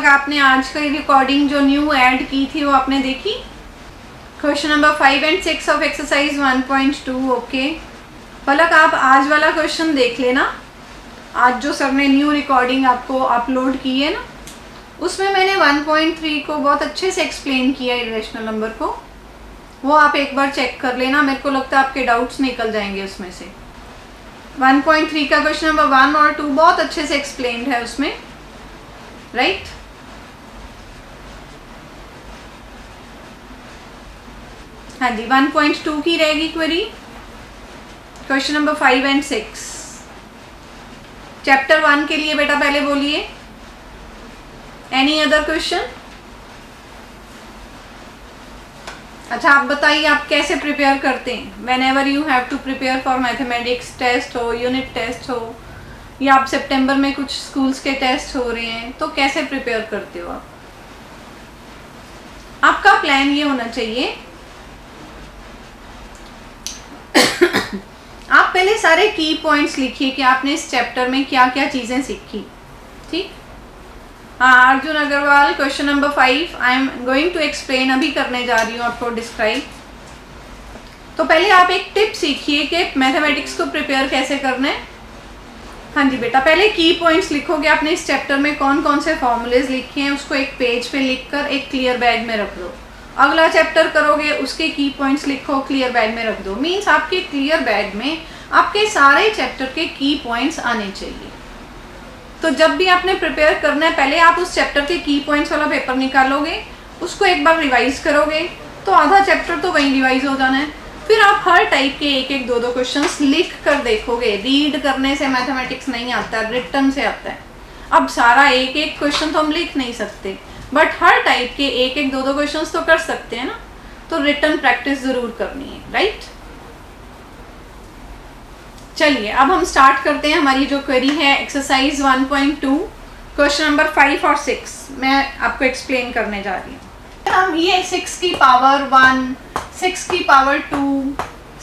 पलक आपने आज का रिकॉर्डिंग जो न्यू ऐड की थी वो आपने देखी? Question number 5 and 6 of exercise 1.2। Okay Palak, आप आज वाला क्वेश्चन देख लेना। आज जो सर ने न्यू रिकॉर्डिंग आपको अपलोड की है ना, उसमें मैंने 1.3 को बहुत अच्छे से एक्सप्लेन किया है, इरेशनल नंबर को। वो आप एक बार चेक कर लेना, मेरे को लगता है आपके डाउट्स निकल जाएंगे उसमें से। 1.3 का क्वेश्चन नंबर 1 और 2 बहुत अच्छे से एक्सप्लेन्ड है उसमें, राइट? हाँ जी, 1.2 की रहेगी query, question number 5 and 6। Chapter 1 के लिए बेटा पहले बोलिए, एनी अदर क्वेश्चन? अच्छा आप बताइए, आप कैसे प्रिपेयर करते हैं whenever you have to prepare for mathematics test हो, यूनिट टेस्ट हो, या आप सितंबर में कुछ स्कूल्स के टेस्ट हो रहे हैं, तो कैसे प्रिपेयर करते हो आप? आपका प्लान ये होना चाहिए आप पहले सारे की पॉइंट्स लिखिए कि आपने इस चैप्टर में क्या क्या चीज़ें सीखी। ठीक? हाँ Arjun Agrawal, question number 5 I am going to explain, अभी करने जा रही हूँ आपको डिस्क्राइब। तो पहले आप एक टिप सीखिए कि मैथमेटिक्स को प्रिपेयर कैसे करना है। हाँ जी बेटा, पहले की पॉइंट्स लिखोगे आपने इस चैप्टर में कौन कौन से फॉर्मूलेज लिखे हैं, उसको एक पेज पे लिखकर एक क्लियर बैग में रख दो। अगला चैप्टर करोगे उसके की पॉइंट्स लिखो, क्लियर बैग में रख दो। मीन्स आपके क्लियर बैग में आपके सारे चैप्टर के की पॉइंट्स आने चाहिए। तो जब भी आपने प्रिपेयर करना है, पहले आप उस चैप्टर के की पॉइंट्स वाला पेपर निकालोगे, उसको एक बार रिवाइज करोगे, तो आधा चैप्टर तो वहीं रिवाइज हो जाना है। फिर आप हर टाइप के एक एक दो दो क्वेश्चंस लिख कर देखोगे। रीड करने से मैथमेटिक्स नहीं आता, रिटन से आता है। अब सारा एक एक क्वेश्चन तो हम लिख नहीं सकते, बट हर टाइप के एक एक दो दो क्वेश्चंस तो कर सकते हैं ना। तो रिटन प्रैक्टिस जरूर करनी है, राइट? चलिए अब हम स्टार्ट करते हैं। हमारी जो क्वेरी है एक्सरसाइज 1.2 क्वेश्चन नंबर 5 और 6 मैं आपको एक्सप्लेन करने जा रही हूँ। हम ये 6 की पावर 1, 6 की पावर 2,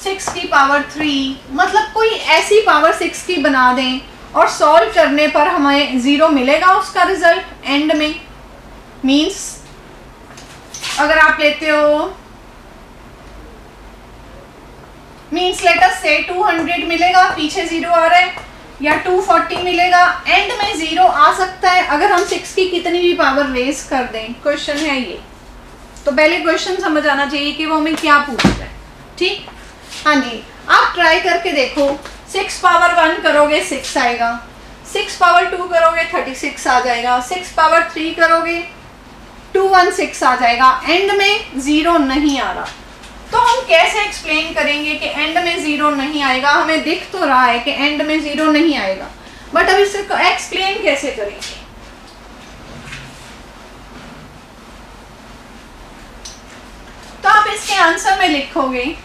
6 की पावर 3, मतलब कोई ऐसी पावर 6 की बना दें और सॉल्व करने पर हमें 0 मिलेगा उसका रिजल्ट एंड में। मीन्स अगर आप लेते हो, मीन्स लेट अस से 200 मिलेगा, पीछे 0 आ रहा है, या 240 मिलेगा, एंड में 0 आ सकता है अगर हम 6 की कितनी भी पावर रेज कर दें। क्वेश्चन है ये। तो पहले क्वेश्चन समझ आना चाहिए कि वो हमें क्या पूछ रहा है। ठीक? हाँ जी, आप ट्राई करके देखो। 6 पावर 1 करोगे 6 आएगा, 6 पावर 2 करोगे 36 आ जाएगा, 6 पावर 3 करोगे 216 आ जाएगा, एंड में 0 नहीं आ रहा। तो हम कैसे एक्सप्लेन करेंगे कि एंड में 0 नहीं आएगा? हमें दिख तो रहा है कि एंड में 0 नहीं आएगा, बट अब इसे एक्सप्लेन कैसे करेंगे? तो आप इसके आंसर में लिखोगे,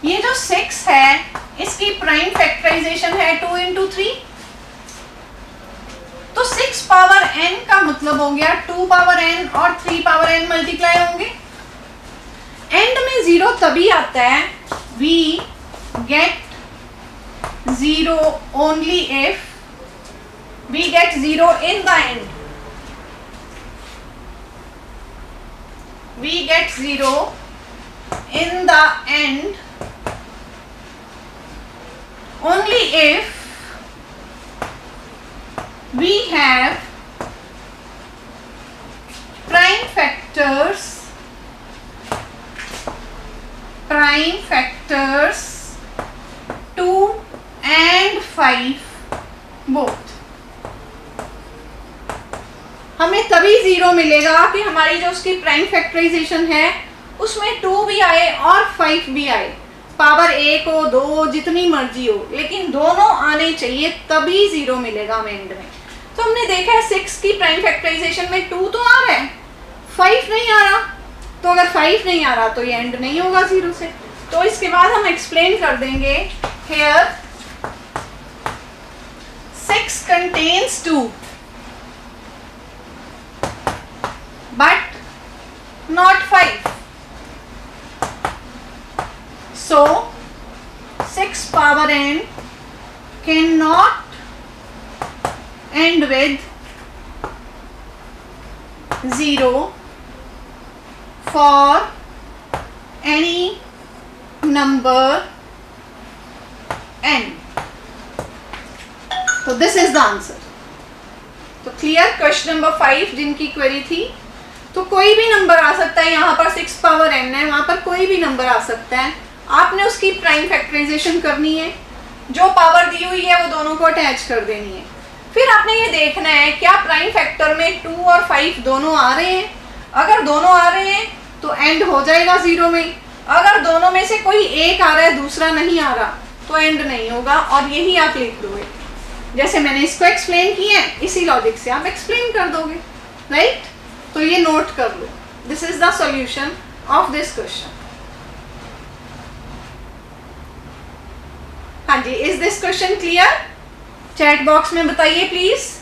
ये जो 6 है इसकी प्राइम फैक्टराइजेशन है 2 into 3। तो 6 पावर n का मतलब हो गया 2 पावर n और 3 पावर n मल्टीप्लाई होंगे। एंड में 0 तभी आता है, we get 0 only if we get 0 in the end. We get 0 in the end only if we have prime factors 2 and 5 both। हमें तभी 0 मिलेगा कि हमारी जो उसकी प्राइम फैक्टराइजेशन है उसमें 2 भी आए और 5 भी आए। पावर 1 हो 2 जितनी मर्जी हो, लेकिन दोनों आने चाहिए, तभी 0 मिलेगा हमें एंड में। तो हमने देखा है 6 की प्राइम फैक्टराइजेशन में 2 तो आ रहा है, 5 नहीं आ रहा। तो अगर 5 नहीं आ रहा तो ये एंड नहीं होगा 0 से। तो इसके बाद हम एक्सप्लेन कर देंगे, hair 6 contains 2 but not 5. So 6 power n cannot end with 0 for any number n. तो दिस इज द आंसर. तो क्लियर. क्वेश्चन नंबर 5 जिनकी क्वेरी थी, तो कोई भी नंबर आ सकता है. यहाँ पर 6 पावर n है, वहां पर कोई भी नंबर आ सकता है. आपने उसकी प्राइम फैक्टराइजेशन करनी है, जो पावर दी हुई है वो दोनों को अटैच कर देनी है. फिर आपने ये देखना है क्या प्राइम फैक्टर में 2 और 5 दोनों आ रहे हैं. अगर दोनों आ रहे हैं तो एंड हो जाएगा 0 में. अगर दोनों में से कोई एक आ रहा है, दूसरा नहीं आ रहा, तो एंड नहीं होगा. और यही आप लिख दोगे. जैसे मैंने इसको एक्सप्लेन किया है, इसी लॉजिक से आप एक्सप्लेन कर दोगे. राइट. तो ये नोट कर लो. This is the solution of this question. हाँ जी, is this question clear? Chat box में बताइए प्लीज.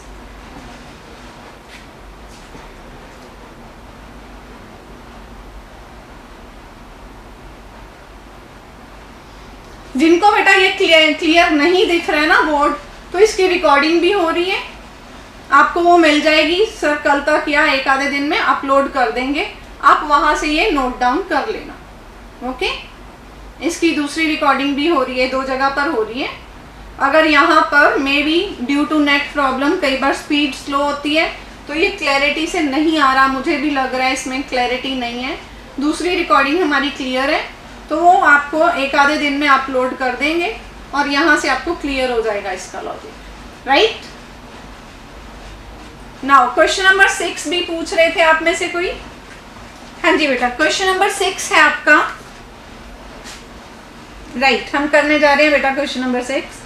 जिनको बेटा ये क्लियर नहीं दिख रहा है ना बोर्ड, तो इसकी रिकॉर्डिंग भी हो रही है, आपको वो मिल जाएगी. सर कल तक या एक आधे दिन में अपलोड कर देंगे, आप वहां से ये नोट डाउन कर लेना. ओके. इसकी दूसरी रिकॉर्डिंग भी हो रही है, 2 जगह पर हो रही है. अगर यहाँ पर maybe due to net problem कई बार स्पीड स्लो होती है, तो ये क्लैरिटी से नहीं आ रहा. मुझे भी लग रहा है इसमें क्लैरिटी नहीं है. दूसरी रिकॉर्डिंग हमारी क्लियर है, तो वो आपको एक आधे दिन में अपलोड कर देंगे और यहाँ से आपको क्लियर हो जाएगा इसका logic. Right. Now question number 6 भी पूछ रहे थे आप में से कोई. हाँ जी बेटा, क्वेश्चन नंबर 6 है आपका. राइट. हम करने जा रहे हैं बेटा क्वेश्चन नंबर 6.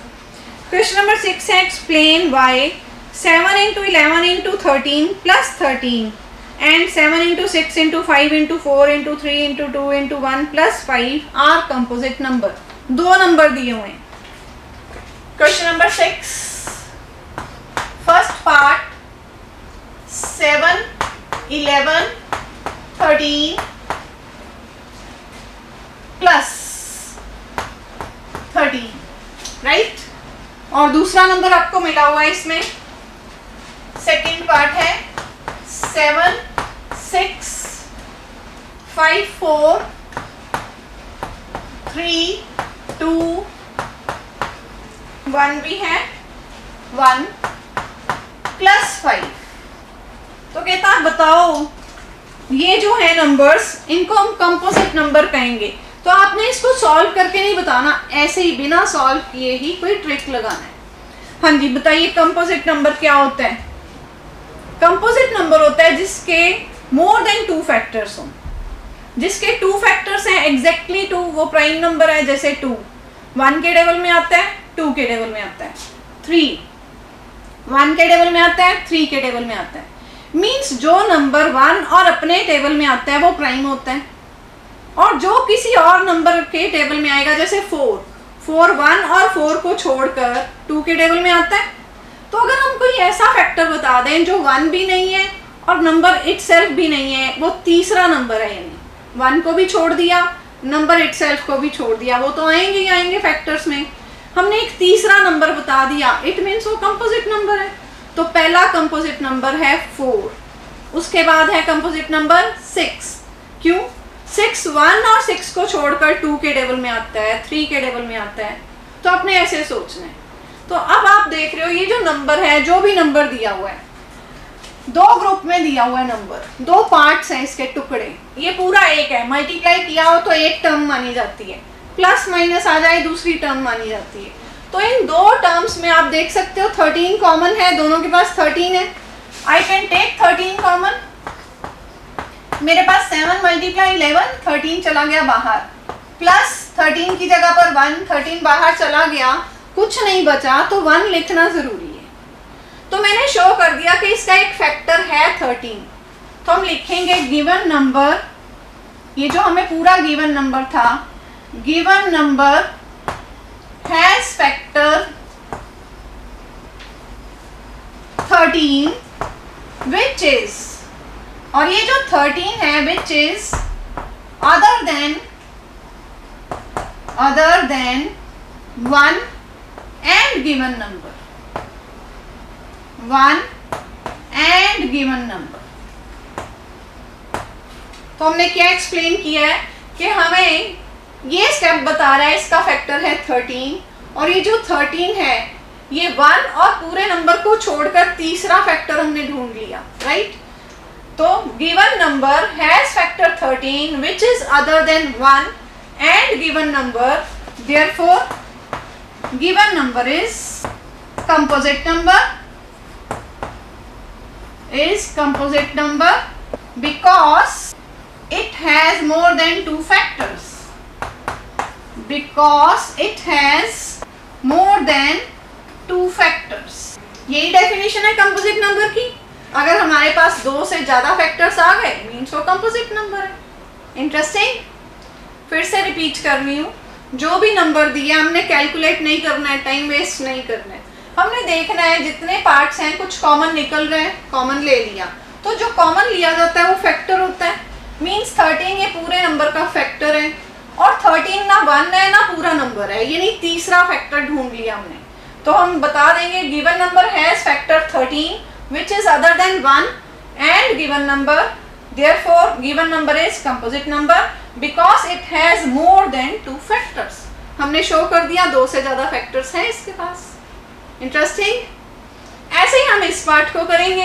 क्वेश्चन नंबर 6 है explain why 7 into 11 into 13 plus 13 and 7 into 6 into 5 into 4 into 3 into 2 into 1 plus 5 are composite number. 2 number दिए हुए हैं. Question number 6 first part 7 11 13 plus 13. Right. और दूसरा नंबर आपको मिला हुआ है इसमें. सेकेंड पार्ट है 7 6 5 4 3 2 1 भी है 1 प्लस 5. तो कहता है बताओ ये जो है नंबर्स, इनको हम कंपोजिट नंबर कहेंगे. तो आपने इसको सॉल्व करके नहीं बताना, ऐसे ही बिना सॉल्व किए ही कोई ट्रिक लगाना है. हाँ जी बताइए, कंपोजिट नंबर क्या होता है? कंपोजिट नंबर होता है जिसके मोर देन 2 फैक्टर्स हों. जिसके 2 फैक्टर्स हैं एग्जैक्टली 2, वो प्राइम नंबर है. जैसे 2 1 के टेबल में आता है, 2 के टेबल में आता है. 3 1 के टेबल में आता है, 3 के टेबल में आता है. मीन्स जो नंबर 1 और अपने टेबल में आता है वो प्राइम होता है. और जो किसी और नंबर के टेबल में आएगा, जैसे 4 1 और 4 को छोड़कर 2 के टेबल में आता है. तो अगर हम कोई ऐसा फैक्टर बता दें जो 1 भी नहीं है और नंबर इटसेल्फ भी नहीं है, वो तीसरा नंबर है, यानी 1 को भी छोड़ दिया, नंबर इटसेल्फ को भी छोड़ दिया, वो तो आएंगे ही आएंगे फैक्टर्स में. हमने एक तीसरा नंबर बता दिया, इट मीन्स वो कंपोजिट नंबर है. तो पहला कंपोजिट नंबर है 4. उसके बाद है कंपोजिट नंबर 6. क्यों? 6 1 और 6 को छोड़कर 2 के टेबल में आता है, 3 के टेबल में आता है. तो आपने ऐसे सोचना है. तो अब आप देख रहे हो ये जो नंबर है, जो भी नंबर दिया हुआ है, 2 ग्रुप में दिया हुआ है नंबर, 2 पार्ट्स हैं इसके टुकड़े. ये पूरा एक है, मल्टीप्लाई किया हो तो एक टर्म मानी जाती है, प्लस माइनस आ जाए दूसरी टर्म मानी जाती है. तो इन 2 टर्म्स में आप देख सकते हो 13 कॉमन है, दोनों के पास 13 है. I can take 13 common. मेरे पास 7 मल्टीप्लाई 11, 13 चला गया बाहर, प्लस 13 की जगह पर 1, 13 बाहर चला गया, कुछ नहीं बचा, तो 1 लिखना जरूरी है. तो मैंने शो कर दिया कि इसका एक फैक्टर है 13. तो हम लिखेंगे गिवन नंबर, ये जो हमें पूरा गिवन नंबर था, given number has factor 13 which is, और ये जो 13 है which is other than 1 and given number, 1 and given number. तो हमने क्या एक्सप्लेन किया है कि हमें ये स्टेप बता रहा है इसका फैक्टर है 13, और ये जो 13 है ये 1 और पूरे नंबर को छोड़कर तीसरा फैक्टर हमने ढूंढ लिया, राइट। तो given number has factor 13 which is other than 1 and given number, therefore given number is composite number because it has more than two factors, यही डेफिनेशन है कंपोजिट नंबर की। अगर हमारे पास दो से ज्यादा फैक्टर्स आ गए मीन्स वो कंपोजिट नंबर है। इंटरेस्टिंग। फिर से रिपीट कर रही हूँ, जो भी नंबर दिया हमने कैलकुलेट नहीं करना है, टाइम वेस्ट नहीं करना है, हमने देखना है जितने पार्ट्स हैं कुछ कॉमन निकल रहे हैं, कॉमन ले लिया, तो जो कॉमन लिया जाता है वो फैक्टर होता है। मींस 13 ये पूरे नंबर का फैक्टर है, और 13 ना 1 है ना पूरा नंबर है, यानी तीसरा फैक्टर ढूंढ लिया हमने। तो हम बता देंगे given number has factor 13 which is other than 1 and given number, therefore given number is composite number because it has more than 2 factors. हमने शो कर दिया दो से ज्यादा फैक्टर्स हैं इसके पास। इंटरेस्टिंग। ऐसे ही हम इस पार्ट को करेंगे।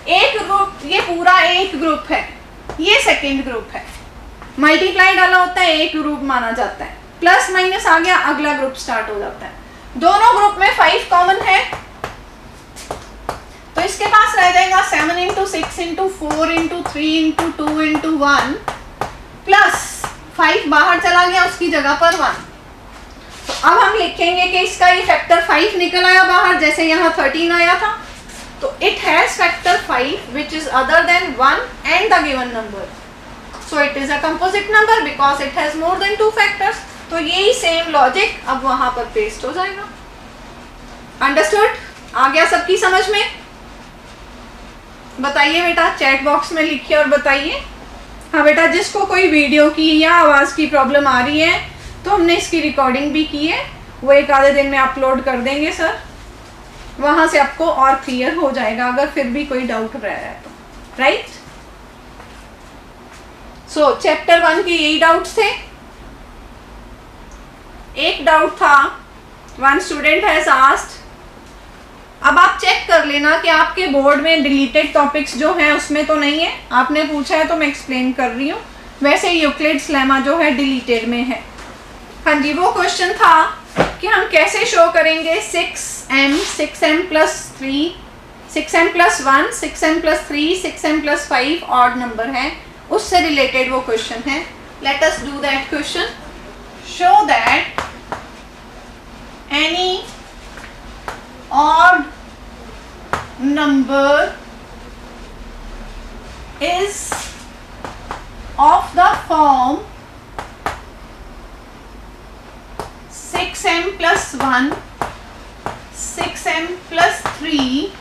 एक ग्रुप, ये पूरा एक ग्रुप है, ये सेकंड ग्रुप है, मल्टीप्लाई डाला होता है एक ग्रुप माना जाता है, प्लस माइनस आ गया अगला ग्रुप स्टार्ट हो जाता है। दोनों ग्रुप में 5 कॉमन है, तो इसके पास रह जाएगा 7 into 6 into 4 into 3 into 2 into 1 plus 5 बाहर चला गया उसकी जगह पर 1। तो अब हम लिखेंगे कि इसका ये फैक्टर 5 निकल आया बाहर, जैसे यहाँ 13 आया था, तो it has factor 5 which is other than 1 and the given number, so it is a composite number because it has more than 2 factors. तो यही सेम लॉजिक अब वहां पर पेस्ट हो जाएगा। अंडरस्टूड? आ गया सबकी समझ में? बताइए बेटा, चैट बॉक्स में लिखिए और बताइए। हाँ बेटा, जिसको कोई वीडियो की या आवाज की प्रॉब्लम आ रही है तो हमने इसकी रिकॉर्डिंग भी की है, वो एक आधे दिन में अपलोड कर देंगे सर, वहां से आपको और क्लियर हो जाएगा अगर फिर भी कोई डाउट रह है तो, राइट। सो चैप्टर 1 के यही डाउट्स थे। एक डाउट था, वन स्टूडेंट हैज आस्क्ड, अब आप चेक कर लेना कि आपके बोर्ड में डिलीटेड टॉपिक्स जो हैं उसमें तो नहीं है, आपने पूछा है तो मैं एक्सप्लेन कर रही हूँ। वैसे यूक्लिड्स लेमा जो है डिलीटेड में है। हाँ जी, वो क्वेश्चन था कि हम कैसे शो करेंगे 6m plus 3, 6m plus 1, 6m plus 3, 6m plus 5 odd number है, उससे रिलेटेड वो क्वेश्चन है। Let us do that question. Show that any odd number is of the form 6m plus 1, 6m plus 3,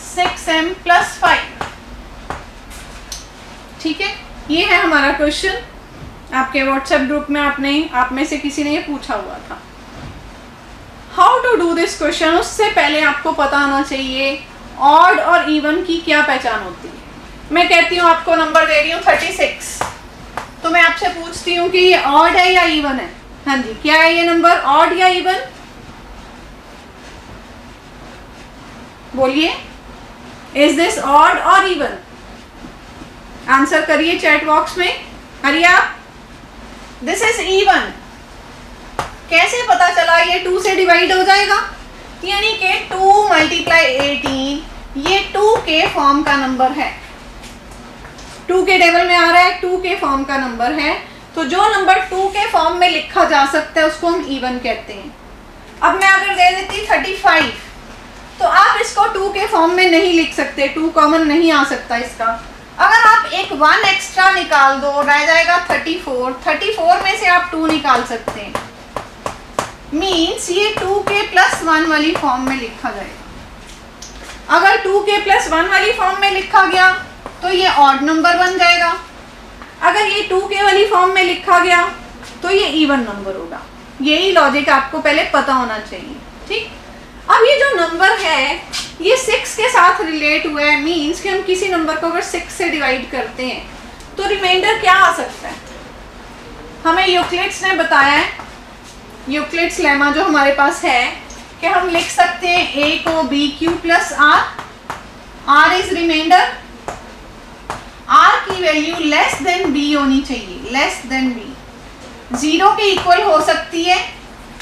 6m plus 5। ठीक है, ये है हमारा question. आपके व्हाट्सएप ग्रुप में आप में से किसी ने ये पूछा हुआ था। How to do this question, उससे पहले आपको पता होना चाहिए ऑड और इवन की क्या पहचान होती है। मैं कहती हूँ आपको नंबर दे रही हूँ 36, तो मैं आपसे पूछती हूँ कि ये ऑड है या इवन है। हाँ जी, क्या है ये नंबर, ऑड या इवन? बोलिए, इज दिस ऑड और इवन? आंसर करिए चैट बॉक्स में, हरी आप। This is even. कैसे पता चला? ये 2 से डिवाइड हो जाएगा, यानी कि 2 मल्टीप्लाई 18 ये 2 के फॉर्म का नंबर है। 2 के टेबल में आ रहा है, 2 के फॉर्म का नंबर है, तो जो नंबर 2 के फॉर्म में लिखा जा सकता है उसको हम इवन कहते हैं। अब मैं अगर दे देती 35, तो आप इसको 2 के फॉर्म में नहीं लिख सकते, 2 कॉमन नहीं आ सकता इसका। अगर आप एक 1 एक्स्ट्रा निकाल दो, रह जाएगा 34, 34 में से आप 2 निकाल सकते हैं, मीन्स ये 2 के प्लस 1 वाली फॉर्म में लिखा जाएगा। अगर 2 के प्लस 1 वाली फॉर्म में लिखा गया तो ये ऑड नंबर बन जाएगा। अगर ये 2 के वाली फॉर्म में लिखा गया तो ये इवन नंबर होगा। यही लॉजिक आपको पहले पता होना चाहिए, ठीक। अब ये जो नंबर है ये 6 के साथ रिलेट हुआ है, मीन्स कि हम किसी नंबर को अगर 6 से डिवाइड करते हैं तो रिमाइंडर क्या आ सकता है? हमें यूक्लिड्स ने बताया है, यूक्लिड्स लेमा जो हमारे पास है, कि हम लिख सकते हैं a को b q plus r, r is remainder, r की वैल्यू लेस देन b होनी चाहिए, लेस देन b, 0 के इक्वल हो सकती है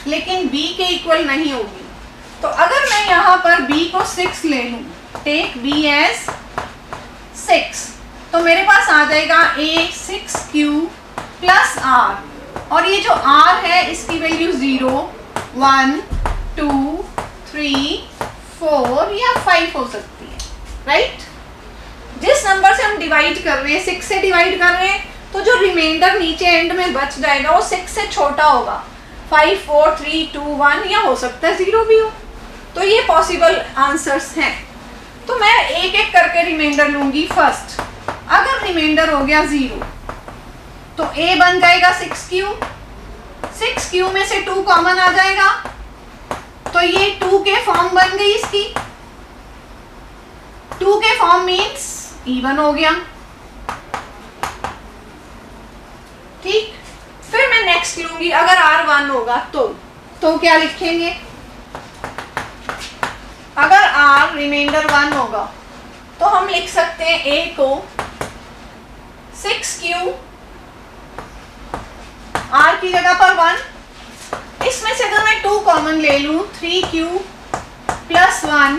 लेकिन b के इक्वल नहीं होगी। तो अगर मैं यहाँ पर b को 6 ले लूँ, टेक b एज 6, तो मेरे पास आ जाएगा a 6q प्लस r, और ये जो r है इसकी वैल्यू 0, 1, 2, 3, 4 या 5 हो सकती है, राइट? जिस नंबर से हम डिवाइड कर रहे हैं, 6 से डिवाइड कर रहे हैं, तो जो रिमाइंडर नीचे एंड में बच जाएगा वो 6 से छोटा होगा, 5, 4, 3, 2, 1 या हो सकता है 0 भी हो। तो ये पॉसिबल आंसर्स हैं। तो मैं एक एक करके रिमाइंडर लूंगी। फर्स्ट, अगर रिमाइंडर हो गया 0 तो a बन जाएगा 6q, 6q में से 2 कॉमन आ जाएगा, तो ये 2 के फॉर्म बन गई इसकी, 2 के फॉर्म मीन्स इवन हो गया, ठीक। फिर मैं नेक्स्ट लूंगी, अगर r 1 होगा तो क्या लिखेंगे? अगर r रिमाइंडर 1 होगा तो हम लिख सकते हैं a को 6q, r की जगह पर 1, इसमें से अगर मैं 2 कॉमन ले लूं 3q प्लस 1,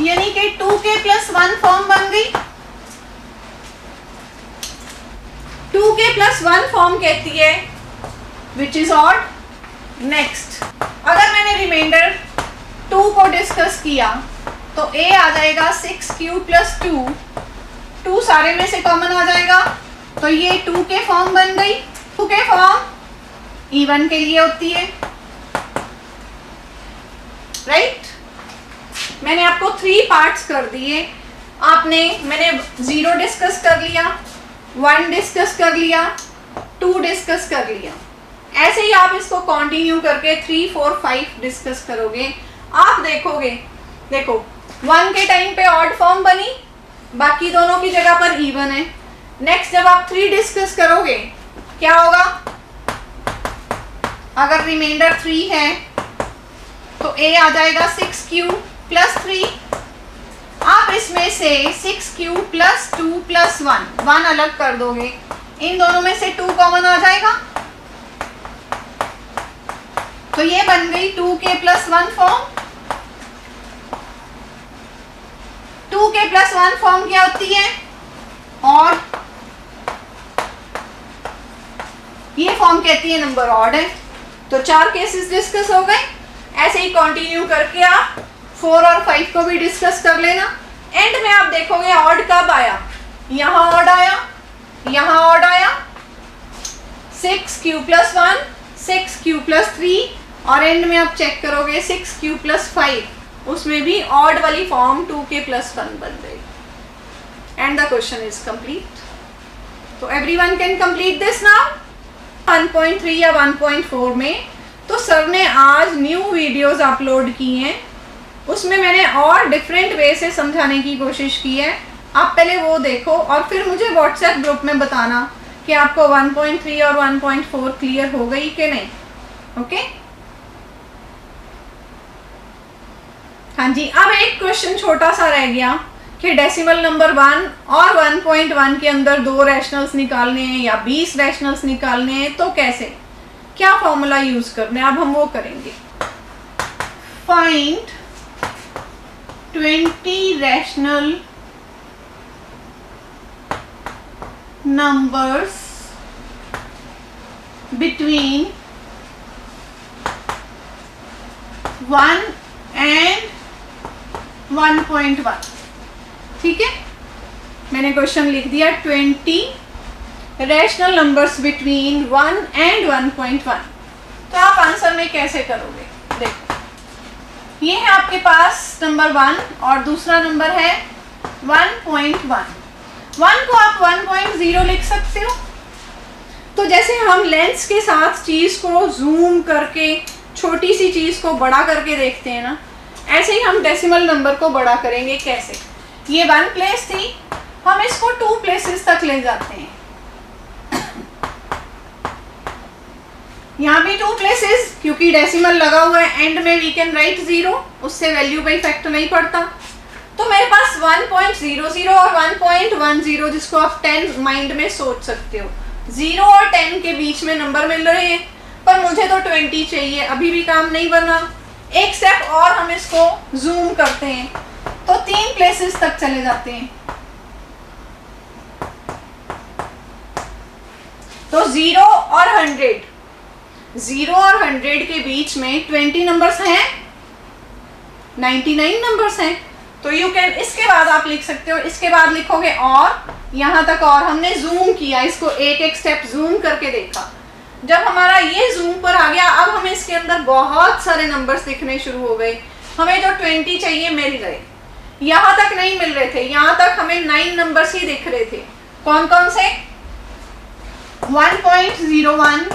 यानी कि 2k प्लस 1 फॉर्म बन गई। 2k प्लस 1 फॉर्म कहती है विच इज ऑड। नेक्स्ट, अगर मैंने रिमाइंडर 2 को डिस्कस किया तो a आ जाएगा 6q प्लस 2, 2 सारे में से कॉमन आ जाएगा, तो ये 2 के फॉर्म बन गई। 2 के फॉर्म इवन के लिए होती है, राइट? मैंने आपको 3 पार्ट्स कर दिए, मैंने 0 डिस्कस कर लिया, 1 डिस्कस कर लिया, 2 डिस्कस कर लिया, ऐसे ही आप इसको कंटिन्यू करके 3, 4, 5 डिस्कस करोगे। आप देखोगे, देखो 1 के टाइम पे ऑड फॉर्म बनी, बाकी दोनों की जगह पर इवन है। नेक्स्ट जब आप 3 डिस्कस करोगे क्या होगा? अगर रिमाइंडर 3 है तो a आ जाएगा 6q प्लस 3, आप इसमें से 6q प्लस 2 प्लस 1 अलग कर दोगे, इन दोनों में से 2 कॉमन आ जाएगा, तो ये बन गई 2k plus 1 form. 2k plus 1 form क्या होती है? ऑड। ये फॉर्म कहती है नंबर ऑड है। तो 4 केसेस डिस्कस हो गए, ऐसे ही कंटिन्यू करके आप 4 और 5 को भी डिस्कस कर लेना। एंड में आप देखोगे ऑड कब आया, यहाँ ऑड आया, यहाँ ऑड आया, 6q प्लस 1, 6q प्लस 3, और एंड में आप चेक करोगे 6q प्लस 5, उसमें भी ऑड वाली फॉर्म 2k प्लस 1 बन गई। And the question is complete. तो everyone can complete this now. 1.3 या 1.4 में तो सर ने आज न्यू वीडियोस अपलोड की हैं, उसमें मैंने और डिफरेंट वे से समझाने की कोशिश की है। आप पहले वो देखो और फिर मुझे व्हाट्सएप ग्रुप में बताना कि आपको 1.3 और 1.4 क्लियर हो गई कि नहीं। ओके, हाँ जी। अब एक क्वेश्चन छोटा सा रह गया कि डेसिमल नंबर 1 और 1.1 के अंदर 2 रैशनल्स निकालने हैं या 20 रैशनल्स निकालने हैं, तो कैसे, क्या फॉर्मूला यूज करना है, अब हम वो करेंगे। Find 20 rational numbers between 1 and 1.1। ठीक है, मैंने क्वेश्चन लिख दिया 20 रैशनल नंबर्स बिटवीन 1 and 1.1। तो आप आंसर में कैसे करोगे? देखो, ये है आपके पास नंबर 1 और दूसरा नंबर है 1.1। 1 को आप 1.0 लिख सकते हो। तो जैसे हम लेंस के साथ चीज़ को जूम करके छोटी सी चीज़ को बड़ा करके देखते हैं ना, ऐसे ही हम डेसिमल नंबर को बड़ा करेंगे। कैसे? ये 1 प्लेस थी, हम इसको 2 प्लेसेस तक ले जाते हैं। यहाँ भी 2 प्लेसेस, क्योंकि डेसिमल लगा हुआ है एंड में, वी कैन राइट 0, उससे वैल्यू का इफेक्ट नहीं पड़ता। तो मेरे पास 1.00 और 1.10, जिसको आप 10 माइंड में सोच सकते हो, 0 और 10 के बीच में नंबर मिल रहे हैं, पर मुझे तो 20 चाहिए, अभी भी काम नहीं बना। एक स्टेप और हम इसको जूम करते हैं, तो 3 प्लेसेस तक चले जाते हैं। तो 0 और 100, 0 और 100 के बीच में 20 नंबर्स हैं, 99 नंबर्स हैं। तो यू कैन, इसके बाद आप लिख सकते हो, इसके बाद लिखोगे और, यहाँ तक और हमने जूम किया, इसको एक एक स्टेप जूम करके देखा। जब हमारा ये जूम पर आ गया, अब हमें इसके अंदर बहुत सारे नंबर्स दिखने शुरू हो गए। हमें जो 20 चाहिए मिल गए, यहाँ तक नहीं मिल रहे थे, यहाँ तक हमें 9 नंबर्स ही दिख रहे थे। कौन कौन से? 1.01,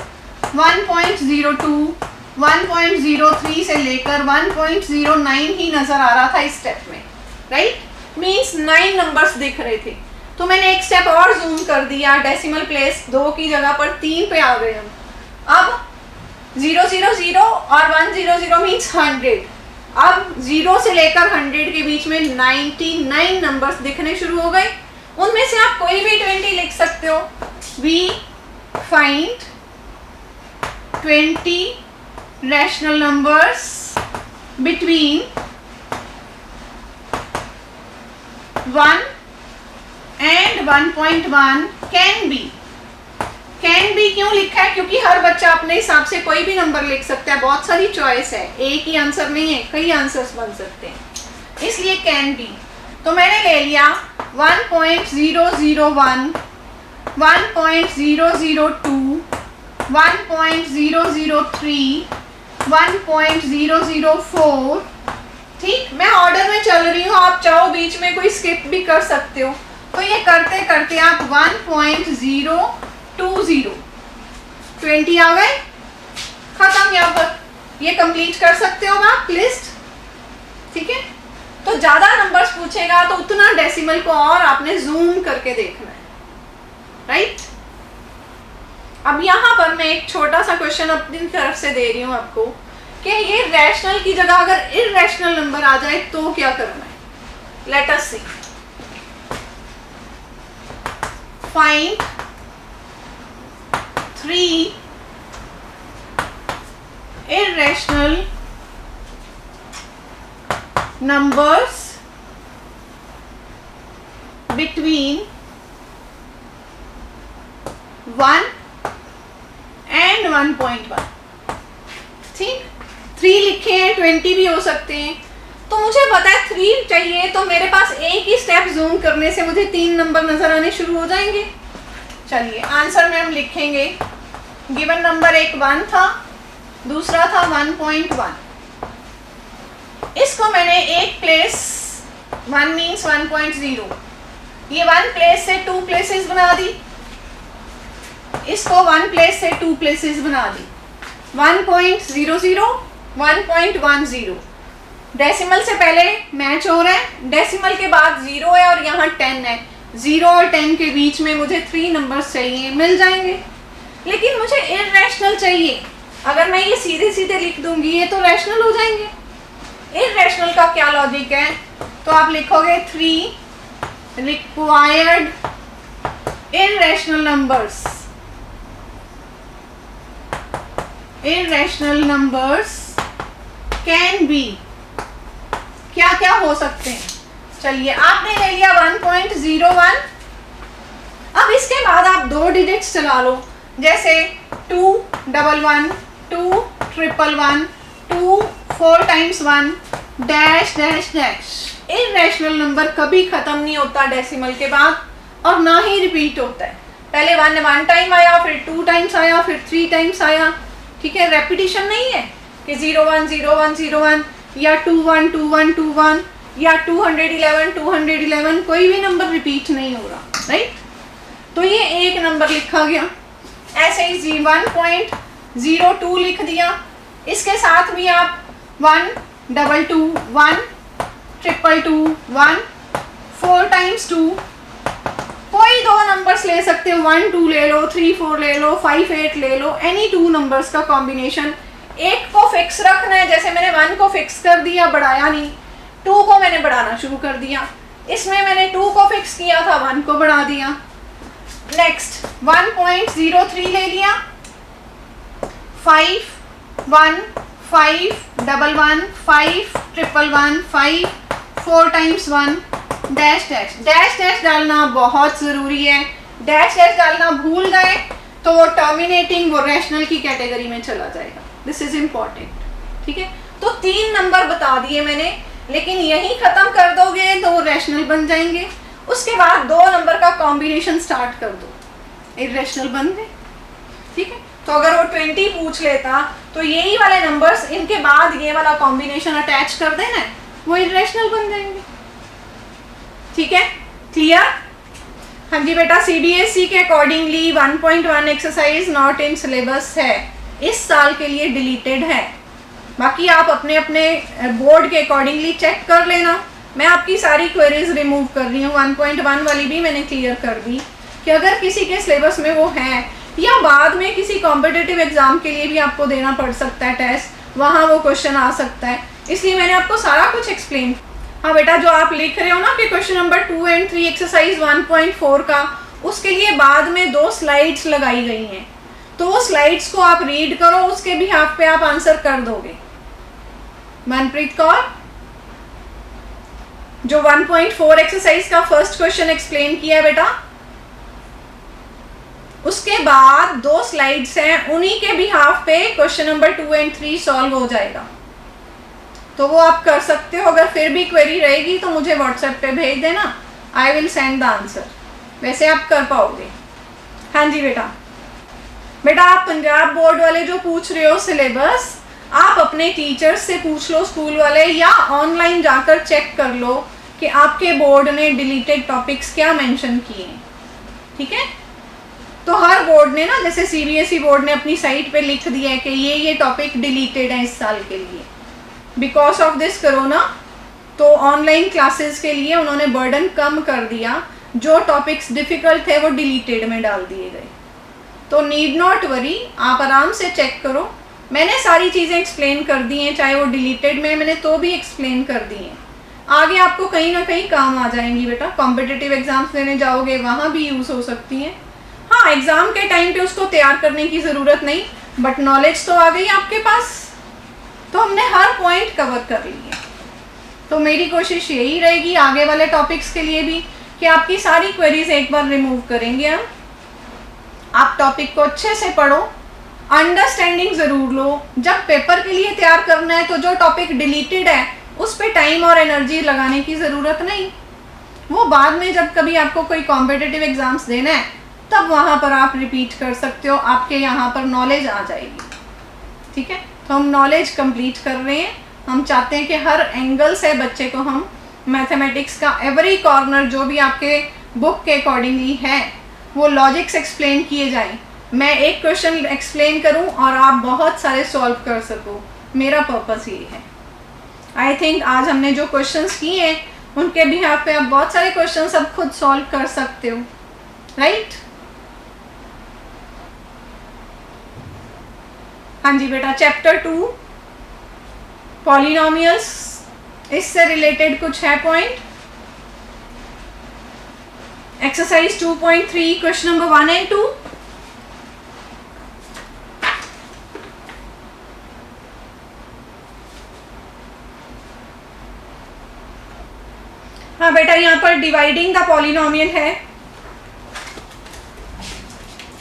1.02, 1.03 से लेकर 1.09 ही नजर आ रहा था इस स्टेप में, राइट? मींस 9 नंबर्स दिख रहे थे। तो मैंने एक स्टेप और जूम कर दिया, डेसिमल प्लेस 2 की जगह पर 3 पे आ गए हम। अब 000 और 100 मीन्स 100। अब 0 से लेकर 100 के बीच में 99 नंबर्स दिखने शुरू हो गए। उनमें से आप कोई भी 20 लिख सकते हो। We find 20 rational numbers between 1 and 1.1 can be. Can be क्यों लिखा है? क्योंकि हर बच्चा अपने हिसाब से कोई भी नंबर लिख सकता है, बहुत सारी चॉइस है, एक ही आंसर नहीं है, कई आंसर्स बन सकते हैं, इसलिए कैन बी। तो मैंने ले लिया 1.001, 1.002, 1.003, 1.004। ठीक, मैं ऑर्डर में चल रही हूँ, आप चाहो बीच में कोई स्किप भी कर सकते हो। तो ये करते करते आप 1.020, 20 आ गए, खत्म। यहाँ पर ये कंप्लीट कर सकते हो आप लिस्ट, ठीक है। तो ज्यादा नंबर्स पूछेगा तो उतना डेसिमल को और आपने जूम करके देखना है, राइट। अब यहाँ पर मैं एक छोटा सा क्वेश्चन अपनी तरफ से दे रही हूँ आपको कि ये रैशनल की जगह अगर इररेशनल नंबर आ जाए तो क्या करना है। Let us see. Find 3 irrational numbers between 1 and 1.1। ठीक, 3 लिखे हैं, 20 भी हो सकते हैं। तो मुझे पता है 3 चाहिए, तो मेरे पास एक ही स्टेप जूम करने से मुझे 3 नंबर नजर आने शुरू हो जाएंगे। चलिए आंसर में हम लिखेंगे, गिवन नंबर एक 1 था, दूसरा था 1.1। इसको मैंने एक प्लेस, 1 मीन्स 1.0, ये 1 प्लेस से 2 प्लेसेस बना दी, इसको 1 प्लेस से 2 प्लेसेस बना दी। 1.00, 1.10। डेसिमल से पहले मैच हो रहा है, डेसिमल के बाद 0 है और यहाँ 10 है। 0 और 10 के बीच में मुझे 3 नंबर्स चाहिए, मिल जाएंगे। लेकिन मुझे इररेशनल चाहिए। अगर मैं ये सीधे सीधे लिख दूंगी ये तो रैशनल हो जाएंगे। इररेशनल का क्या लॉजिक है? तो आप लिखोगे 3 required irrational numbers. Irrational numbers can be, क्या क्या हो सकते हैं। चलिए आपने ले लिया 1.01। अब इसके बाद आप 2 डिजिट्स चला लो, जैसे 211, 211, 2 4 times 1 dash dash dash. Irrational number कभी खत्म नहीं होता डेसिमल के बाद, और ना ही रिपीट होता है। पहले 1 टाइम आया, फिर 2 टाइम्स आया, फिर 3 टाइम्स आया। ठीक है, रेपिटेशन नहीं है कि 01 01 01 या 21 21 21 या 211 211, कोई भी नंबर रिपीट नहीं हो रहा, राइट। तो ये एक नंबर लिखा गया। ऐसे ही 1.02 लिख दिया, इसके साथ भी आप 122 1 222 1 4 टाइम्स 2, कोई 2 नंबर्स ले सकते हो, 1 2 ले लो, 3 4 ले लो, 5 8 ले लो, एनी 2 नंबर्स का कॉम्बिनेशन। एक को फिक्स रखना है, जैसे मैंने 1 को फिक्स कर दिया, बढ़ाया नहीं, 2 को मैंने बढ़ाना शुरू कर दिया। इसमें मैंने 2 को फिक्स किया था, 1 को बढ़ा दिया। नेक्स्ट 1.03 ले लिया, 5 1 5 1 1 5 1 1 5 4 times 1 dash dash. Dash dash डालना बहुत ज़रूरी है। डैश डैश डालना भूल गए तो वो टर्मिनेटिंग, वो रैशनल की कैटेगरी में चला जाएगा। दिस इज इम्पॉर्टेंट, ठीक है। तो 3 नंबर बता दिए मैंने, लेकिन यही ख़त्म कर दोगे तो वो रैशनल बन जाएंगे। उसके बाद 2 नंबर का कॉम्बिनेशन स्टार्ट कर दो, इरेशनल बन गए, ठीक है। तो अगर वो 20 पूछ लेता तो यही वाले नंबर्स, इनके बाद ये वाला कॉम्बिनेशन अटैच कर देना है, वो इरेशनल बन जाएंगे, ठीक है। क्लियर? हाँ जी बेटा, सीबीएसई के accordingly 1.1 exercise not in syllabus है, इस साल के लिए डिलीटेड है। बाकी आप अपने अपने बोर्ड के अकॉर्डिंगली चेक कर लेना। मैं आपकी सारी क्वेरीज रिमूव कर रही हूँ। 1.1 वाली भी मैंने क्लियर कर दी कि अगर किसी के सिलेबस में वो है, या बाद में किसी कॉम्पिटिटिव एग्जाम के लिए भी आपको देना पड़ सकता है टेस्ट, वहाँ वो क्वेश्चन आ सकता है, इसलिए मैंने आपको सारा कुछ एक्सप्लेन। हाँ बेटा, जो आप लिख रहे हो ना कि क्वेश्चन नंबर 2 एंड 3 एक्सरसाइज 1.4 का, उसके लिए बाद में 2 स्लाइड्स लगाई गई हैं, तो वो स्लाइड्स को आप रीड करो, उसके भी हाथ पे आप आंसर कर दोगे। मनप्रीत कौर, जो 1.4 एक्सरसाइज का फर्स्ट क्वेश्चन एक्सप्लेन किया है बेटा, उसके बाद 2 स्लाइड्स हैं, उन्हीं के भी हाफ पे क्वेश्चन नंबर 2 एंड 3 सॉल्व हो जाएगा, तो वो आप कर सकते हो। अगर फिर भी क्वेरी रहेगी तो मुझे व्हाट्सएप पे भेज देना, I will send the answer. वैसे आप कर पाओगे। हाँ जी बेटा, बेटा आप पंजाब बोर्ड वाले जो पूछ रहे हो सिलेबस, आप अपने टीचर्स से पूछ लो, स्कूल वाले, या ऑनलाइन जाकर चेक कर लो कि आपके बोर्ड ने डिलीटेड टॉपिक्स क्या मेंशन किए हैं, ठीक है। तो हर बोर्ड ने ना, जैसे सीबीएसई बोर्ड ने अपनी साइट पे लिख दिया है कि ये टॉपिक डिलीटेड है इस साल के लिए बिकॉज ऑफ दिस कोरोना। तो ऑनलाइन क्लासेस के लिए उन्होंने बर्डन कम कर दिया, जो टॉपिक्स डिफ़िकल्ट थे वो डिलीटेड में डाल दिए गए। तो नीड नॉट वरी, आप आराम से चेक करो। मैंने सारी चीज़ें एक्सप्लेन कर दी हैं, चाहे वो डिलीटेड में मैंने तो भी एक्सप्लेन कर दी हैं। आगे आपको कहीं ना कहीं काम आ जाएंगी बेटा, कॉम्पिटिटिव एग्जाम्स देने जाओगे वहाँ भी यूज़ हो सकती हैं। हाँ, एग्ज़ाम के टाइम पे उसको तैयार करने की ज़रूरत नहीं, बट नॉलेज तो आ गई आपके पास, तो हमने हर पॉइंट कवर कर लिया। तो मेरी कोशिश यही रहेगी आगे वाले टॉपिक्स के लिए भी कि आपकी सारी क्वेरीज एक बार रिमूव करेंगे हम। आप टॉपिक को अच्छे से पढ़ो, अंडरस्टैंडिंग ज़रूर लो। जब पेपर के लिए तैयार करना है तो जो टॉपिक डिलीटेड है उस पर टाइम और एनर्जी लगाने की ज़रूरत नहीं, वो बाद में जब कभी आपको कोई कॉम्पिटिटिव एग्ज़ाम्स देना है तब वहाँ पर आप रिपीट कर सकते हो, आपके यहाँ पर नॉलेज आ जाएगी, ठीक है। तो हम नॉलेज कंप्लीट कर रहे हैं। हम चाहते हैं कि हर एंगल से बच्चे को हम मैथमेटिक्स का एवरी कॉर्नर जो भी आपके बुक के अकॉर्डिंगली है वो लॉजिक्स एक्सप्लेन किए जाएं। मैं एक क्वेश्चन एक्सप्लेन करूं और आप बहुत सारे सॉल्व कर सको, मेरा पर्पस ये है। आई थिंक आज हमने जो क्वेश्चंस किए हैं उनके भी आप पे आप बहुत सारे क्वेश्चंस अब खुद सॉल्व कर सकते हो, राइट। हाँ जी बेटा, चैप्टर 2 पॉलिनोमियल्स, इससे रिलेटेड कुछ है point. Exercise 2.3 question number 1 and 2। हाँ बेटा, यहाँ पर डिवाइडिंग द पॉलिनोमियल है।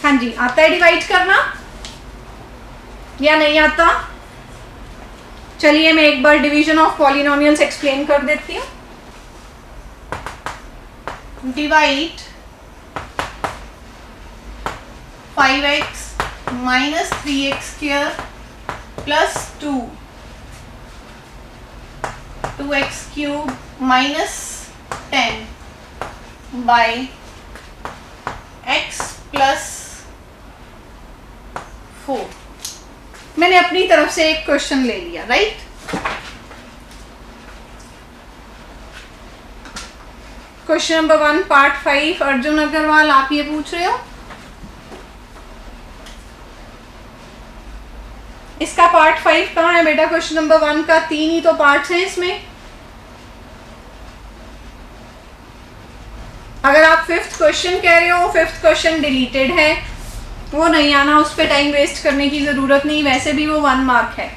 हाँ जी, आता है डिवाइड करना या नहीं आता? चलिए मैं एक बार डिवीजन ऑफ पॉलिनोमियल्स एक्सप्लेन कर देती हूँ। Divide 5x minus 3x square plus 2x cube minus 10 by x plus 4। मैंने अपनी तरफ से एक क्वेश्चन ले लिया, right. Question number 1 part 5 Arjun Agrawal आप ये पूछ रहे हो। इसका पार्ट 5 कहाँ है बेटा? क्वेश्चन नंबर 1 का 3 ही तो पार्ट्स हैं इसमें। अगर आप 5th क्वेश्चन कह रहे हो, 5th क्वेश्चन डिलीटेड है, वो नहीं आना, उस पर टाइम वेस्ट करने की जरूरत नहीं, वैसे भी वो 1 मार्क है।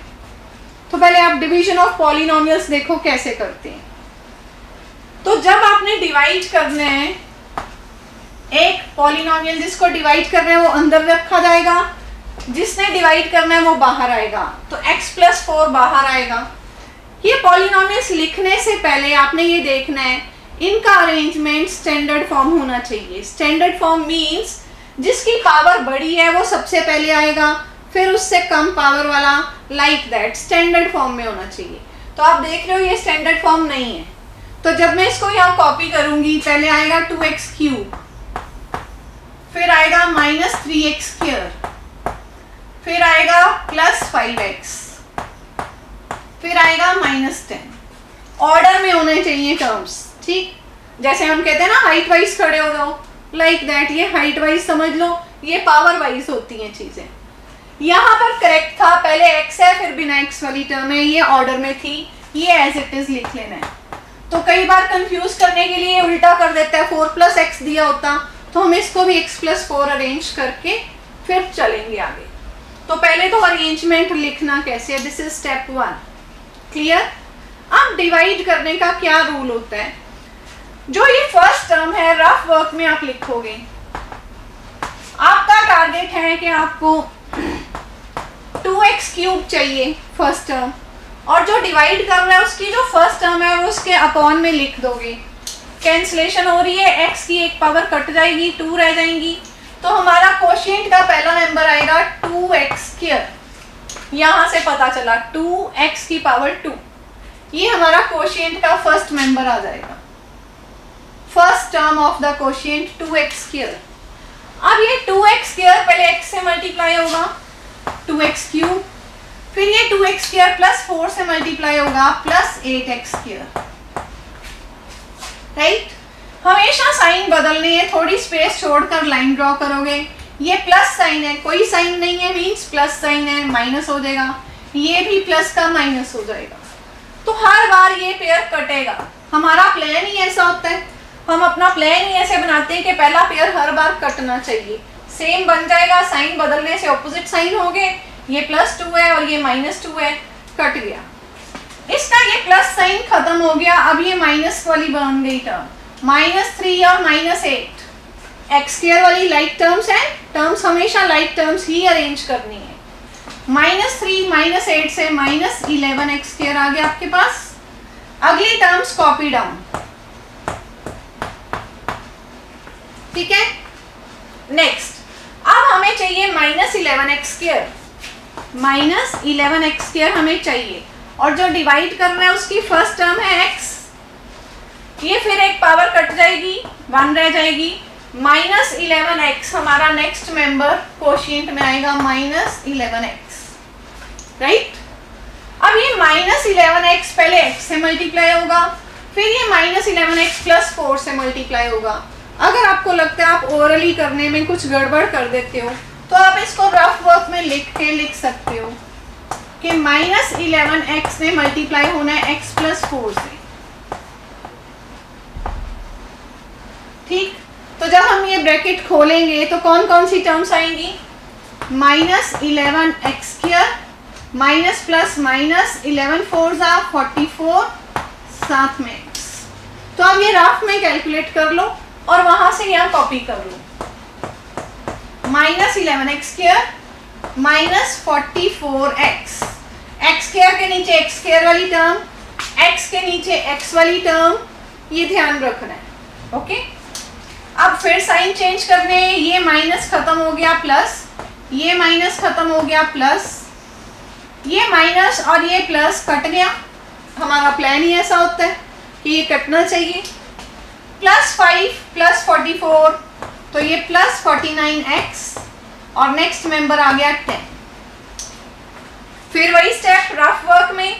तो पहले आप डिवीजन ऑफ पॉलिनोमियल्स देखो कैसे करते हैं। तो जब आपने डिवाइड करना है एक पॉलिनोमियल, जिसको डिवाइड करना है वो अंदर रखा जाएगा, जिसने डिवाइड करना है वो बाहर आएगा। तो x+4 बाहर आएगा। ये पॉलिनोमियल्स लिखने से पहले आपने ये देखना है इनका अरेंजमेंट स्टैंडर्ड फॉर्म होना चाहिए। स्टैंडर्ड फॉर्म मींस जिसकी पावर बड़ी है वो सबसे पहले आएगा, फिर उससे कम पावर वाला, लाइक दैट स्टैंडर्ड फॉर्म में होना चाहिए। तो आप देख रहे हो ये स्टैंडर्ड फॉर्म नहीं है। तो जब मैं इसको यहाँ कॉपी करूंगी, पहले आएगा 2x³, फिर आएगा -3x², फिर आएगा +5x, फिर आएगा -10। ऑर्डर में होने चाहिए टर्म्स, ठीक? जैसे हम कहते हैं ना हाइट वाइज खड़े हो जाओ, लाइक दैट ये हाइट वाइज समझ लो, ये पावर वाइज होती हैं चीजें। यहाँ पर करेक्ट था, पहले x है फिर बिना x वाली टर्म है, ये ऑर्डर में थी, ये एज इट इज लिख लेना है। तो कई बार कंफ्यूज करने के लिए उल्टा कर देता है, 4+x दिया होता तो हम इसको भी x+4 अरेंज करके फिर चलेंगे आगे। तो पहले तो अरेंजमेंट लिखना कैसे, दिस इज स्टेप 1, क्लियर? अब डिवाइड करने का क्या रूल होता है? जो ये फर्स्ट टर्म है रफ वर्क में आप लिखोगे, आपका टारगेट है कि आपको 2x³ चाहिए फर्स्ट टर्म, और जो डिवाइड कर रहा है उसकी जो फर्स्ट टर्म है वो उसके अपॉन में लिख दोगे। कैंसलेशन हो रही है, x की एक पावर कट जाएगी, 2 रह जाएंगी, तो हमारा कोशिएंट का पहला नंबर आएगा 2x²। यहां से पता चला 2x⁻², ये हमारा कोशिएंट का फर्स्ट मेंबर आ जाएगा, first term of the quotient 2x²। अब ये 2x² पहले x से मल्टीप्लाई होगा 2x³, फिर ये 2x² +4 से मल्टीप्लाई होगा +8x², राइट? हमेशा साइन बदलने है, थोड़ी स्पेस छोड़कर लाइन ड्रॉ करोगे। ये प्लस साइन है, कोई साइन नहीं है मीन्स प्लस साइन है, माइनस हो जाएगा, ये भी प्लस का माइनस हो जाएगा। तो हर बार ये पेयर कटेगा। हमारा प्लान ही ऐसा होता है, हम अपना प्लान ही ऐसे बनाते हैं कि पहला पेयर हर बार कटना चाहिए, सेम बन जाएगा। साइन बदलने से ऑपोजिट साइन हो गए, ये +2 है और ये -2 है, कट गया। इसका ये प्लस साइन खत्म हो गया, अब ये माइनस वाली बन गई टर्म, -3 और -8। x² वाली लाइक टर्म्स हैं, टर्म्स हमेशा लाइक टर्म्स ही अरेंज करनी है। -3 -8 से -11x² आ गया आपके पास। अगली टर्म्स कॉपी डाउन, ठीक है? नेक्स्ट, अब हमें चाहिए -11x², -11x² हमें चाहिए, और जो डिवाइड कर रहे हैं उसकी फर्स्ट टर्म है x, ये फिर एक पावर कट जाएगी, 1 रह जाएगी, -11x हमारा नेक्स्ट मेंबर कोशिएंट में आएगा -11x, राइट? अब ये -11x पहले x से मल्टीप्लाई होगा, फिर ये -11x +4 से मल्टीप्लाई होगा। अगर आपको लगता है आप ओरली करने में कुछ गड़बड़ कर देते हो तो आप इसको रफ वर्क में लिख सकते हो कि -11x में मल्टीप्लाई होना है x +4 से, ठीक? तो जब हम ये ब्रैकेट खोलेंगे तो कौन कौन सी टर्म्स आएंगी? -11x² माइनस प्लस माइनस 11 4 44 साथ में x। तो अब ये रफ में कैलकुलेट कर लो और वहां से यहाँ कॉपी कर लो। -11x² -44x, x² के नीचे x² वाली टर्म, x के नीचे x वाली टर्म, ये ध्यान रखना है। ओके, अब फिर साइन चेंज करने, ये माइनस खत्म हो गया प्लस, ये माइनस खत्म हो गया प्लस, ये माइनस और ये प्लस कट गया। हमारा प्लान ही ऐसा होता है कि ये कटना चाहिए। +5 + 44 तो ये +49x और नेक्स्ट मेंबर आ गया 10। फिर वही स्टेप रफ वर्क में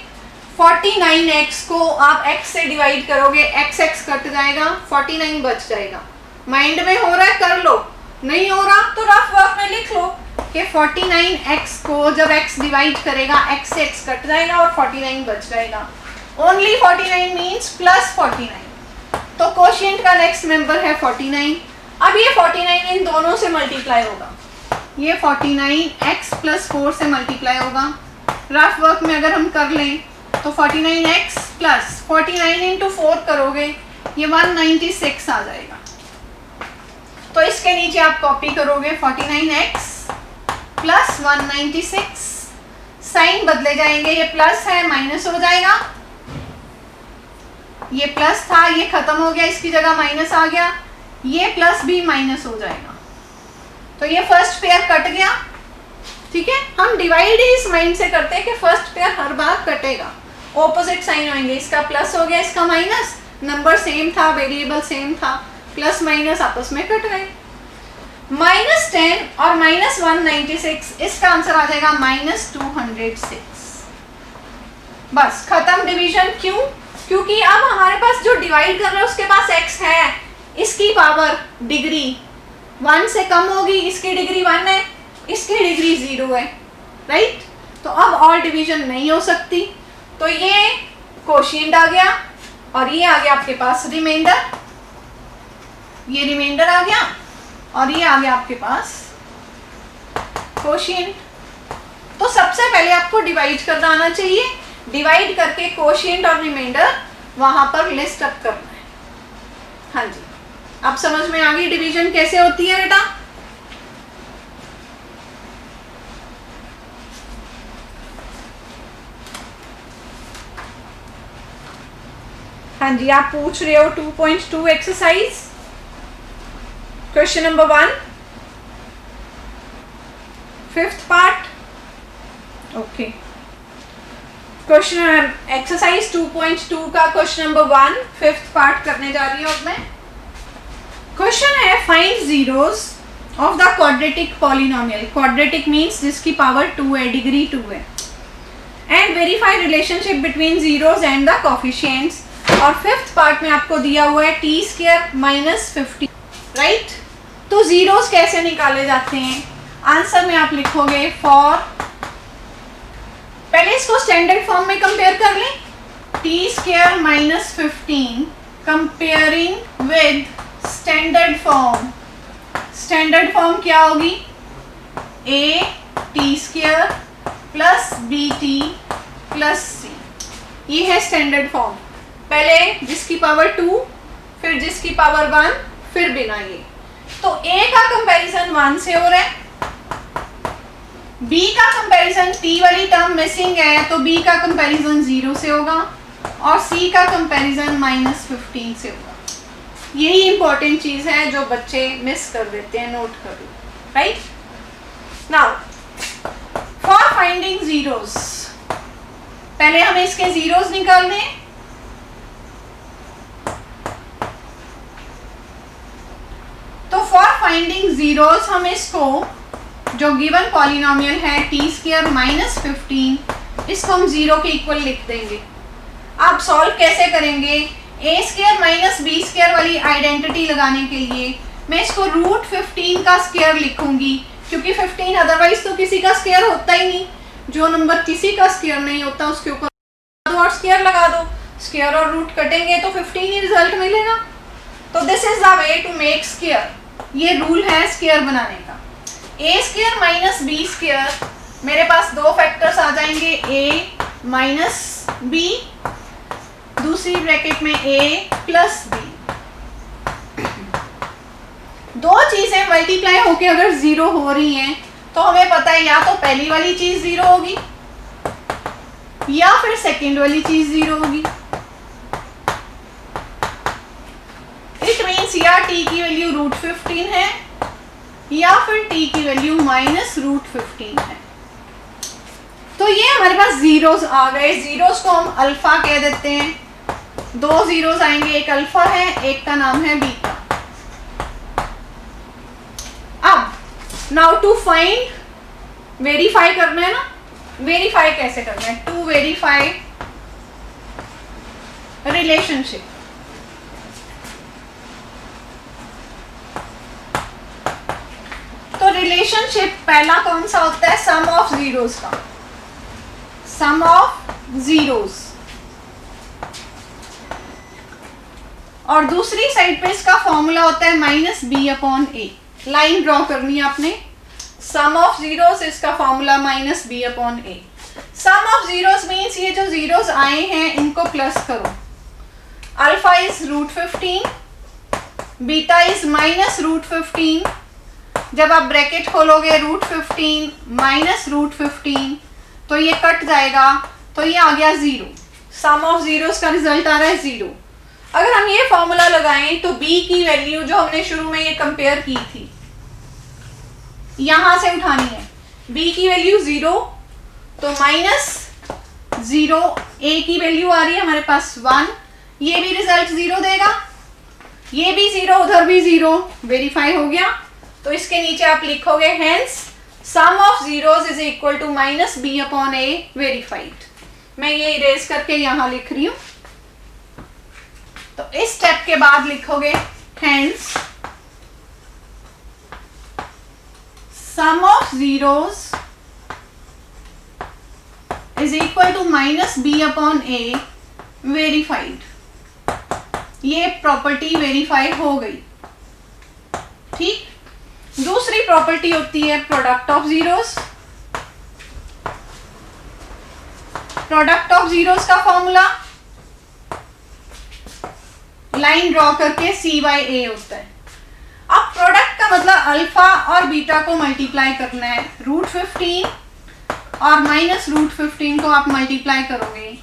49x को आप x से डिवाइड करोगे, x कट जाएगा, 49 बच जाएगा। माइंड में हो रहा है कर लो, नहीं हो रहा तो रफ वर्क में लिख लो कि 49x को जब x डिवाइड करेगा x से x कट जाएगा और 49 बच जाएगा। ओनली 49 मीन्स प्लस 49, तो कोशिएंट का नेक्स्ट मेंबर है 49। अब ये 49 इन दोनों से मल्टीप्लाई होगा, ये 49x प्लस 4 से मल्टीप्लाई होगा। रफ वर्क में अगर हम कर लें तो 49x प्लस 49 इंटू 4 करोगे, ये 196 आ जाएगा। तो इसके नीचे आप कॉपी करोगे 49x प्लस 196, साइन बदले जाएंगे, ये प्लस है माइनस हो जाएगा, ये प्लस था ये खत्म हो गया, इसकी जगह माइनस आ गया, ये प्लस भी माइनस हो जाएगा। तो ये फर्स्ट पेयर कट गया, ठीक है। हम डिवाइड ही इस माइंड से करते हैं कि फर्स्ट पेयर हर बार कटेगा, ऑपोजिट साइन होंगे, इसका प्लस हो गया इसका माइनस, नंबर सेम था, वेरिएबल सेम था, प्लस माइनस आपस में कट गए। -10 और -196, इसका आंसर आ जाएगा -206। बस खत्म डिवीजन। क्यों? क्योंकि अब हमारे पास जो डिवाइड कर रहे हैं उसके पास x है, इसकी पावर डिग्री 1 से कम होगी, इसकी डिग्री 1 है, इसकी डिग्री 0 है, राइट। तो अब और डिवीजन नहीं हो सकती, तो ये कोशिएंट आ गया और ये आ गया आपके पास रिमाइंडर, ये रिमाइंडर आ गया और ये आ गया आपके पास कोशिएंट। तो सबसे पहले आपको डिवाइड करना आना चाहिए, डिवाइड करके कोशिएंट और रिमाइंडर वहां पर लिस्ट अप करना है। हाँ जी, अब समझ में आ गई डिवीजन कैसे होती है बेटा? हाँ जी, आप पूछ रहे हो 2.2 exercise, question number 1, 5th part. Okay, question exercise 2.2 का क्वेश्चन नंबर 1 5th पार्ट करने जा रही हूँ अब मैं। क्वेश्चन है find zeros of the quadratic polynomial. Quadratic means जिसकी पावर 2 है, डिग्री 2 है, and verify relationship between zeros and the coefficients. और 5th पार्ट में आपको दिया हुआ है t² -50, राइट। तो जीरोस कैसे निकाले जाते हैं? आंसर में आप लिखोगे फॉर, पहले इसको स्टैंडर्ड फॉर्म में कंपेयर कर लें, t² -15 comparing with standard form. Standard form क्या होगी? a² plus bt plus c, ये है स्टैंडर्ड फॉर्म। पहले जिसकी पावर 2, फिर जिसकी पावर 1, फिर बिना ये। तो a का कंपैरिजन 1 से हो रहा है, b का कंपैरिजन, t वाली टर्म मिसिंग है तो b का कंपैरिजन 0 से होगा, और c का कंपैरिजन -15 से होगा। यही इंपॉर्टेंट चीज है जो बच्चे मिस कर देते हैं, नोट कर लो, right. Now for finding zeros, पहले हमें इसके जीरोस निकालने हैं। तो फॉर फाइंडिंग जीरोस हम इसको, जो गिवन पॉलिनोमियल है t² -15, इसको हम 0 के इक्वल लिख देंगे। आप सॉल्व कैसे करेंगे? a² -b² वाली आइडेंटिटी लगाने के लिए मैं इसको √15 का स्क्वायर लिखूंगी, क्योंकि 15 अदरवाइज तो किसी का स्क्वायर होता ही नहीं। जो नंबर किसी का स्क्वायर नहीं होता उसके ऊपर दो और स्क्वायर लगा दो, स्क्वायर और रूट कटेंगे तो 15 ही रिजल्ट मिलेगा। तो this is the way to make square, ये रूल है स्क्वायर बनाने का। a² -b², मेरे पास दो फैक्टर्स आ जाएंगे, a माइनस b, दूसरी ब्रैकेट में a प्लस b। दो चीजें मल्टीप्लाई होके अगर 0 हो रही हैं तो हमें पता है या तो पहली वाली चीज 0 होगी या फिर सेकंड वाली चीज 0 होगी। इट मीन्स या t की वैल्यू √15 है या फिर t की वैल्यू -√15 है। तो ये हमारे पास जीरोस आ गए। जीरोस को हम अल्फा कह देते हैं। दो जीरोस आएंगे, एक अल्फा है, एक का नाम है बीटा। अब नाउ टू फाइंड, वेरीफाई करना है ना। वेरीफाई कैसे करना है? To verify relationship. तो रिलेशनशिप पहला कौन सा होता है? सम ऑफ जीरोस का, सम ऑफ जीरोस। और दूसरी साइड पे इसका फॉर्मूला होता है minus B upon a. Line draw करनी है आपने। सम ऑफ जीरोस, इसका formula minus B upon a. Sum of zeros means ये जो जीरोस आए हैं इनको प्लस करो। Alpha is √15, beta is minus √15। जब आप ब्रैकेट खोलोगे √15 माइनस √15 तो ये कट जाएगा, तो ये आ गया 0। सम ऑफ जीरोस का रिजल्ट आ रहा है 0। अगर हम ये फॉर्मूला लगाएं तो b की वैल्यू जो हमने शुरू में ये कंपेयर की थी यहां से उठानी है। b की वैल्यू 0, तो माइनस 0, a की वैल्यू आ रही है हमारे पास 1, ये भी रिजल्ट 0 देगा, ये भी 0, उधर भी 0, वेरीफाई हो गया। तो इसके नीचे आप लिखोगे hence sum of zeros is equal to minus B upon A verified. मैं ये इरेज करके यहां लिख रही हूं। तो इस स्टेप के बाद लिखोगे hence sum of zeros is equal to minus B upon A verified. ये प्रॉपर्टी वेरीफाई हो गई। ठीक, दूसरी प्रॉपर्टी होती है product of zeros. Product of zeros का फॉर्मूला लाइन ड्रॉ करके c बाई ए होता है। अब प्रोडक्ट का मतलब अल्फा और बीटा को मल्टीप्लाई करना है। √15 और माइनस √15 को आप मल्टीप्लाई करोगे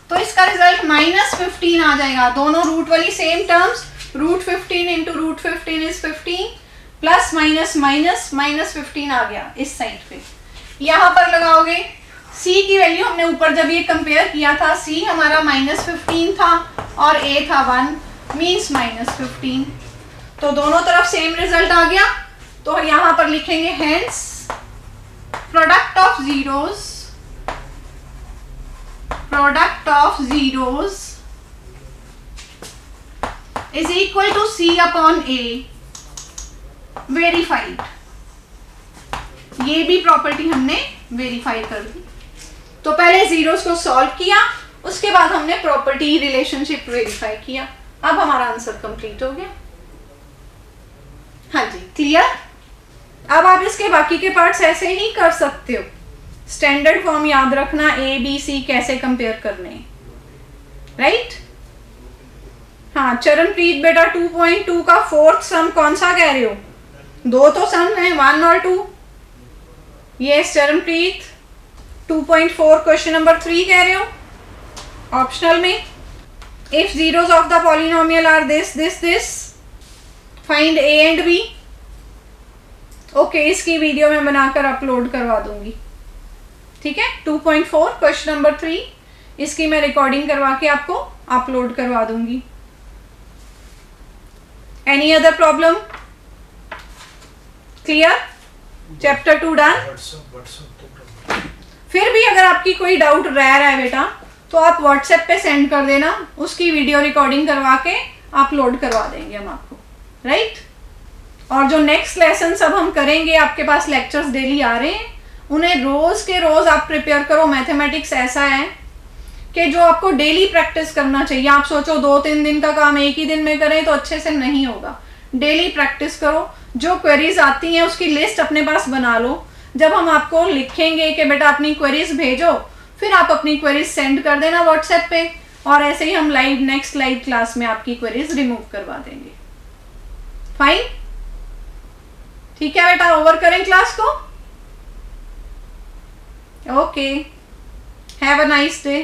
तो इसका रिजल्ट -15 आ जाएगा। दोनों रूट वाली same terms, √15 into √15 is 15, plus minus minus -15 आ गया इस साइड पे। यहां पर लगाओगे c की वैल्यू, हमने ऊपर जब ये कंपेयर किया था c हमारा -15 था और a था 1, मीन्स -15। तो दोनों तरफ सेम रिजल्ट आ गया। तो यहां पर लिखेंगे hence product of zeros, product of zeros is equal to c upon a verified. ये भी प्रॉपर्टी हमने वेरीफाई कर दी। तो पहले जीरोस को सॉल्व किया, उसके बाद हमने प्रॉपर्टी रिलेशनशिप वेरीफाई किया। अब हमारा आंसर कंप्लीट हो गया। हाँ जी, क्लियर। अब आप इसके बाकी के पार्ट्स ऐसे ही कर सकते हो। स्टैंडर्ड फॉर्म याद रखना, ए बी सी कैसे कंपेयर करने, राइट। हाँ चरणप्रीत बेटा 2.2 का फोर्थ सम कौन सा कह रहे हो? दो तो सम है, 1 और 2। ये चरणप्रीत 2.4 क्वेश्चन नंबर 3 कह रहे हो ऑप्शनल में। If zeros of the polynomial are this this this, find A and B. Okay, इसकी वीडियो मैं बनाकर अपलोड करवा दूंगी, ठीक है। 2.4 क्वेश्चन नंबर 3, इसकी मैं रिकॉर्डिंग करवा के आपको अपलोड करवा दूंगी। Any other problem? Clear? Chapter 2 done. फिर भी अगर आपकी कोई डाउट रह रहा है बेटा तो आप व्हाट्सएप पे सेंड कर देना, उसकी वीडियो रिकॉर्डिंग करवा के अपलोड करवा देंगे हम आपको, राइट। और जो नेक्स्ट लेसन सब हम करेंगे, आपके पास लेक्चर्स डेली आ रहे हैं, उन्हें रोज के रोज आप प्रिपेयर करो। मैथमेटिक्स ऐसा है कि जो आपको डेली प्रैक्टिस करना चाहिए। आप सोचो 2-3 दिन का काम एक ही दिन में करें तो अच्छे से नहीं होगा। डेली प्रैक्टिस करो। जो क्वेरीज आती हैं उसकी लिस्ट अपने पास बना लो। जब हम आपको लिखेंगे कि बेटा अपनी क्वेरीज भेजो, फिर आप अपनी क्वेरीज सेंड कर देना व्हाट्सएप पे, और ऐसे ही हम नेक्स्ट लाइव क्लास में आपकी क्वेरीज रिमूव करवा देंगे। फाइन, ठीक है बेटा। ओवर करें क्लास को। Okay, have a nice day.